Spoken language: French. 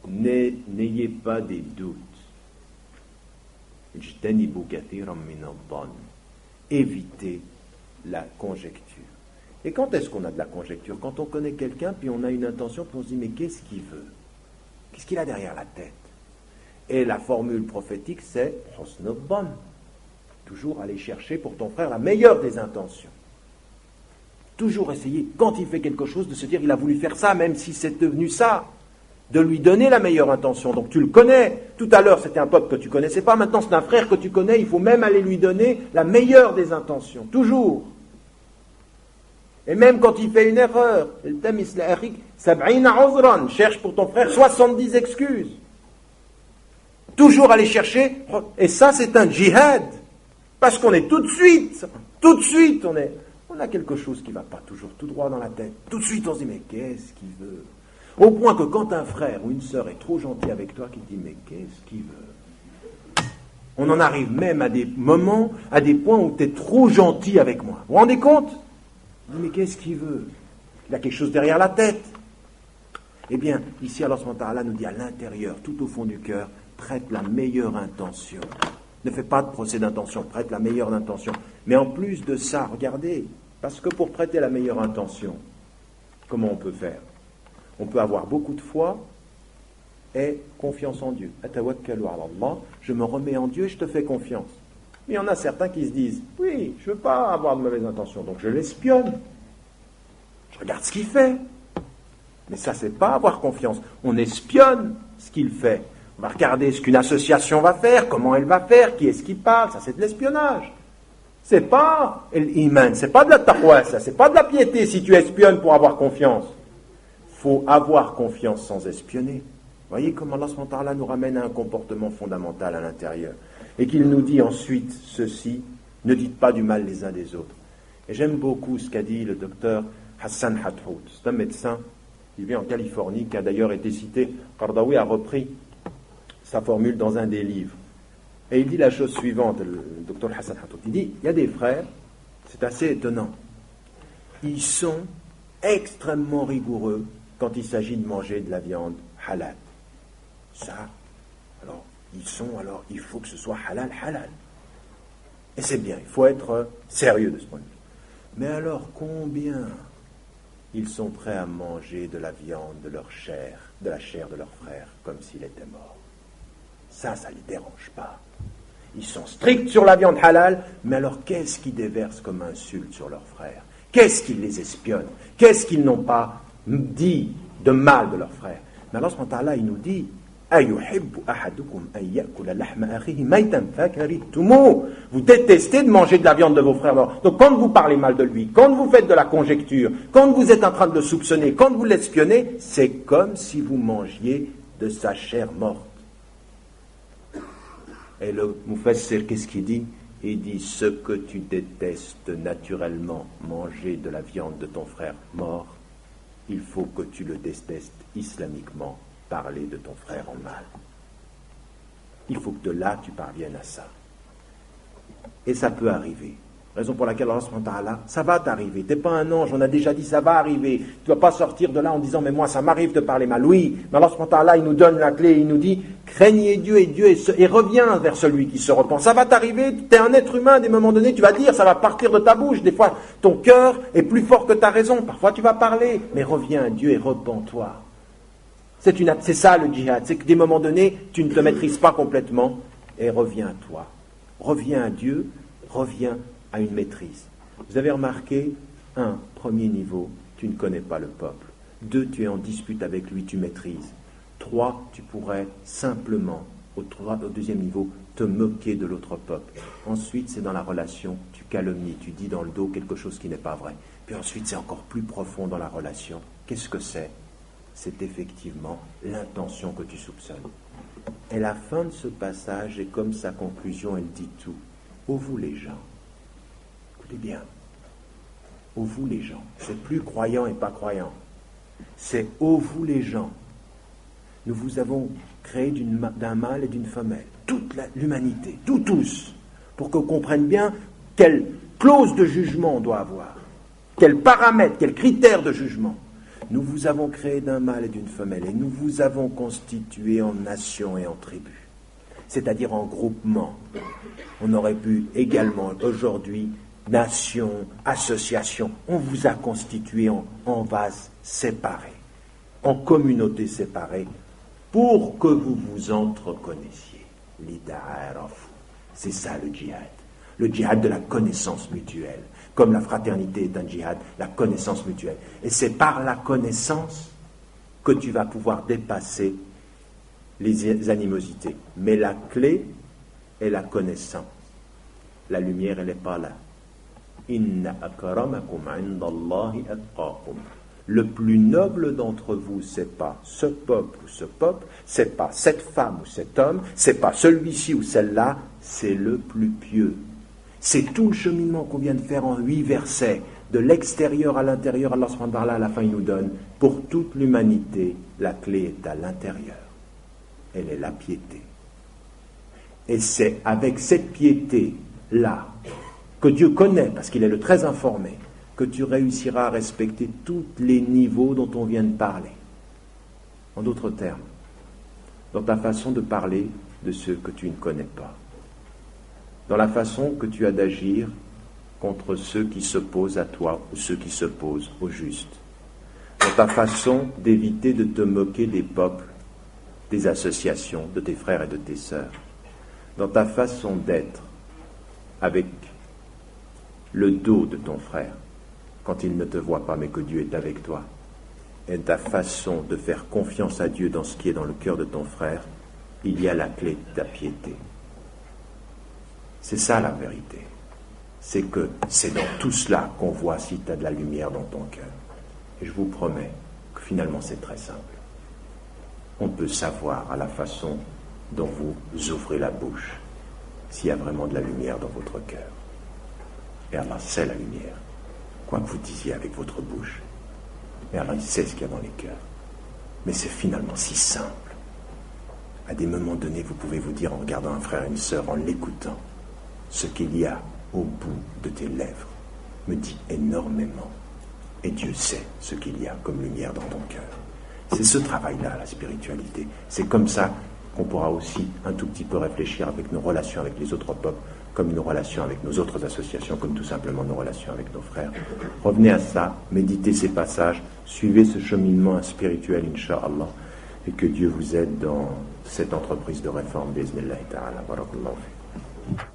N'ayez pas des doutes. Évitez la conjecture. Et quand est-ce qu'on a de la conjecture? Quand on connaît quelqu'un, puis on a une intention, puis on se dit, mais qu'est-ce qu'il veut? Qu'est-ce qu'il a derrière la tête? Et la formule prophétique, c'est husn al-dhann. Toujours aller chercher pour ton frère la meilleure des intentions. Toujours essayer, quand il fait quelque chose, de se dire, il a voulu faire ça, même si c'est devenu ça. De lui donner la meilleure intention. Donc tu le connais. Tout à l'heure, c'était un peuple que tu connaissais pas. Maintenant, c'est un frère que tu connais. Il faut même aller lui donner la meilleure des intentions. Toujours. Et même quand il fait une erreur, cherche pour ton frère 70 excuses. Toujours aller chercher. Et ça, c'est un djihad. Parce qu'on est tout de suite, on a quelque chose qui ne va pas toujours tout droit dans la tête. Tout de suite, on se dit, mais qu'est-ce qu'il veut? Au point que quand un frère ou une sœur est trop gentil avec toi, qu'il te dit, mais qu'est-ce qu'il veut? On en arrive même à des moments, à des points où tu es trop gentil avec moi. Vous vous rendez compte? On dit, mais qu'est-ce qu'il veut? Il a quelque chose derrière la tête. Eh bien, ici, Allah subhanahu wa ta'ala nous dit à l'intérieur, tout au fond du cœur, prête la meilleure intention. Ne fais pas de procès d'intention, prête la meilleure intention. Mais en plus de ça, regardez, parce que pour prêter la meilleure intention, comment on peut faire? On peut avoir beaucoup de foi et confiance en Dieu. Atawakkalu ala Allah, je me remets en Dieu et je te fais confiance. Mais il y en a certains qui se disent, oui, je ne veux pas avoir de mauvaises intentions, donc je l'espionne. Je regarde ce qu'il fait. Mais ça, c'est pas avoir confiance. On espionne ce qu'il fait. On va regarder ce qu'une association va faire, comment elle va faire, qui est-ce qui parle. Ça, c'est de l'espionnage. C'est pas l'iman, c'est pas de la taqwa, ça, c'est pas de la piété si tu espionnes pour avoir confiance. Faut avoir confiance sans espionner. Voyez comment Allah subhanahu wa ta'ala nous ramène à un comportement fondamental à l'intérieur. Et qu'il nous dit ensuite ceci, ne dites pas du mal les uns des autres. Et j'aime beaucoup ce qu'a dit le docteur Hassan Hathout. C'est un médecin, il vit en Californie, qui a d'ailleurs été cité. Qardawi a repris sa formule dans un des livres. Et il dit la chose suivante, le docteur Hassan Hathout. Il dit, il y a des frères, c'est assez étonnant. Ils sont extrêmement rigoureux quand il s'agit de manger de la viande halal. Ça, alors, il faut que ce soit halal. Et c'est bien, il faut être sérieux de ce point de vue. Mais alors, combien ils sont prêts à manger de la viande, de leur chair, de la chair de leur frère, comme s'il était mort? Ça ne les dérange pas. Ils sont stricts sur la viande halal, mais alors qu'est-ce qu'ils déversent comme insulte sur leurs frères? Qu'est-ce qu'ils les espionnent? Qu'est-ce qu'ils n'ont pas dit de mal de leurs frères? Mais Allah subhanahu wa ta'ala, il nous dit, vous détestez de manger de la viande de vos frères morts. Donc quand vous parlez mal de lui, quand vous faites de la conjecture, quand vous êtes en train de le soupçonner, quand vous l'espionnez, c'est comme si vous mangiez de sa chair morte. Et le Mufassir, qu'est-ce qu'il dit? Il dit, ce que tu détestes naturellement, manger de la viande de ton frère mort, il faut que tu le détestes islamiquement, parler de ton frère en mal. Il faut que de là, tu parviennes à ça. Et ça peut arriver. Raison pour laquelle Allah subhanahu wa ta'ala, ça va t'arriver. Tu n'es pas un ange, on a déjà dit, ça va arriver. Tu ne vas pas sortir de là en disant, mais moi, ça m'arrive de parler mal. Oui, mais Allah subhanahu wa ta'ala, il nous donne la clé, il nous dit, craignez Dieu et reviens vers celui qui se repent. Ça va t'arriver, tu es un être humain, à des moments donnés, tu vas dire, ça va partir de ta bouche. Des fois, ton cœur est plus fort que ta raison. Parfois, tu vas parler, mais reviens à Dieu et repens-toi. C'est ça le djihad, c'est que des moments donnés, tu ne te maîtrises pas complètement et reviens à toi. Reviens à Dieu, reviens à une maîtrise. Vous avez remarqué, 1, premier niveau, tu ne connais pas le peuple. 2, tu es en dispute avec lui, tu maîtrises. 3, tu pourrais simplement, au deuxième niveau, te moquer de l'autre peuple. Ensuite, c'est dans la relation, tu calomnies, tu dis dans le dos quelque chose qui n'est pas vrai. Puis ensuite, c'est encore plus profond dans la relation. Qu'est-ce que c'est? C'est effectivement l'intention que tu soupçonnes. Et la fin de ce passage est comme sa conclusion, elle dit tout. Ô vous les gens, écoutez bien, ô vous les gens, c'est plus croyants et pas croyants, c'est ô vous les gens, nous vous avons créé d'un mâle et d'une femelle, toute l'humanité, tous, pour qu'on comprenne bien quelle clause de jugement on doit avoir, quels paramètres, quels critères de jugement. Nous vous avons créé d'un mâle et d'une femelle, et nous vous avons constitué en nations et en tribus, c'est-à-dire en groupements. On aurait pu également aujourd'hui, nation, association, on vous a constitué en vases séparés, en communautés séparées, pour que vous vous entreconnaissiez. L'ida'arafu. C'est ça le djihad de la connaissance mutuelle. Comme la fraternité est un djihad, la connaissance mutuelle. Et c'est par la connaissance que tu vas pouvoir dépasser les animosités. Mais la clé est la connaissance. La lumière, elle n'est pas là. Inna akramakum indallahi atqakum. Le plus noble d'entre vous, c'est pas ce peuple ou ce peuple, c'est pas cette femme ou cet homme, c'est pas celui-ci ou celle-là, c'est le plus pieux. C'est tout le cheminement qu'on vient de faire en 8 versets, de l'extérieur à l'intérieur. Allah subhanahu wa ta'ala, à la fin, il nous donne, pour toute l'humanité, la clé est à l'intérieur. Elle est la piété. Et c'est avec cette piété-là, que Dieu connaît, parce qu'il est le très informé, que tu réussiras à respecter tous les niveaux dont on vient de parler. En d'autres termes, dans ta façon de parler de ceux que tu ne connais pas, dans la façon que tu as d'agir contre ceux qui s'opposent à toi ou ceux qui s'opposent au juste, dans ta façon d'éviter de te moquer des peuples, des associations, de tes frères et de tes sœurs, dans ta façon d'être avec le dos de ton frère, quand il ne te voit pas mais que Dieu est avec toi, et ta façon de faire confiance à Dieu dans ce qui est dans le cœur de ton frère, il y a la clé de ta piété. C'est ça la vérité. C'est que c'est dans tout cela qu'on voit si tu as de la lumière dans ton cœur. Et je vous promets que finalement c'est très simple. On peut savoir à la façon dont vous ouvrez la bouche s'il y a vraiment de la lumière dans votre cœur. Et Allah sait la lumière, quoi que vous disiez avec votre bouche. Et Allah il sait ce qu'il y a dans les cœurs. Mais c'est finalement si simple. À des moments donnés, vous pouvez vous dire en regardant un frère et une sœur, en l'écoutant, ce qu'il y a au bout de tes lèvres me dit énormément. Et Dieu sait ce qu'il y a comme lumière dans ton cœur. C'est ce travail-là, la spiritualité. C'est comme ça qu'on pourra aussi un tout petit peu réfléchir avec nos relations avec les autres peuples, comme nos relations avec nos autres associations, comme tout simplement nos relations avec nos frères. Revenez à ça, méditez ces passages, suivez ce cheminement spirituel, Inch'Allah, et que Dieu vous aide dans cette entreprise de réforme, Bismillah ta'ala, barakallahu fi.